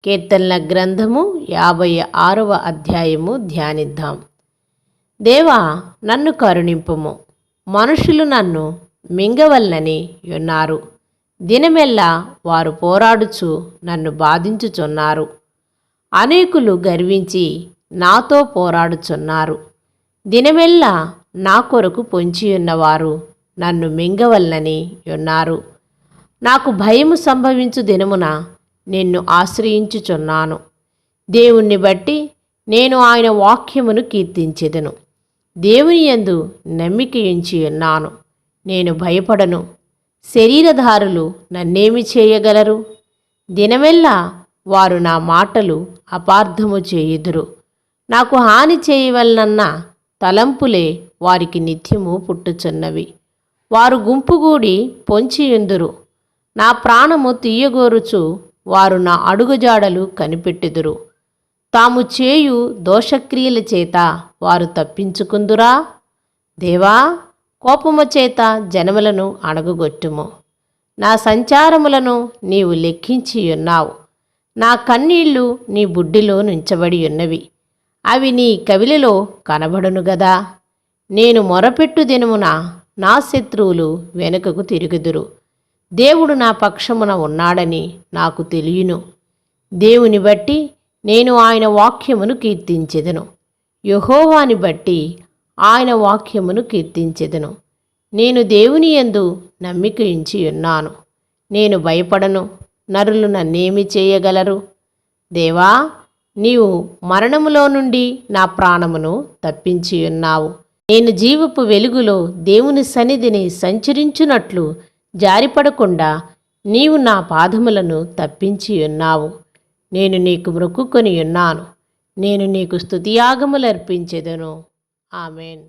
కీర్తనల గ్రంథము 56వ అధ్యాయము ధ్యానిద్దాం. దేవా, నన్ను కరుణింపుము. మనుషులు నన్ను మింగవలనని యున్నారు. దినమెల్లా వారు పోరాడుచు నన్ను బాధించుచున్నారు. అనేకులు గర్వించి నాతో పోరాడుచున్నారు. దినమెల్లా నా కొరకు పొంచియున్నవారు నన్ను మింగవలనని యున్నారు. నాకు భయము సంభవించు దినమున నిన్ను ఆశ్రయించుచున్నాను. దేవుణ్ణి బట్టి నేను ఆయన వాక్యమును కీర్తించెదను. దేవుని యందు నమ్మికయుంచి ఉన్నాను. నేను భయపడను. శరీరధారులు నన్నేమి చేయగలరు? దినమెల్లా వారు నా మాటలు అపార్థము చేయుదురు. నాకు హాని చేయవలనన్న తలంపులే వారికి నిత్యము పుట్టుచున్నవి. వారు గుంపుగూడి పొంచియుందురు. నా ప్రాణము తీయగోరుచు వారు నా అడుగుజాడలు కనిపెట్టుదురు. తాము చేయు దోషక్రియల చేత వారు తప్పించుకుందురా? దేవా, కోపము చేత జనములను అణగగొట్టుము. నా సంచారములను నీవు లెక్కించి ఉన్నావు. నా కన్నీళ్లు నీ బుడ్డిలో నుంచబడి ఉన్నవి. అవి నీ కవిలిలో కనబడును గదా. నేను మొరపెట్టు దినమున నా శత్రువులు వెనుకకు తిరుగుదురు. దేవుడు నా పక్షమున ఉన్నాడని నాకు తెలియను. దేవుని బట్టి నేను ఆయన వాక్యమును కీర్తించెదను. యెహోవాని బట్టి ఆయన వాక్యమును కీర్తించెదను. నేను దేవుని యందు నమ్మికయుంచి ఉన్నాను. నేను భయపడను. నరులు నన్నేమి చేయగలరు? దేవా, నీవు మరణములో నుండి నా ప్రాణమును తప్పించి ఉన్నావు. నేను జీవపు వెలుగులో దేవుని సన్నిధిని సంచరించునట్లు జారిపడకుండా నీవు నా పాదములను తప్పించి ఉన్నావు. నేను నీకు మొక్కుకొని ఉన్నాను. నేను నీకు స్తుతియాగములర్పించెదను. ఆమేన్.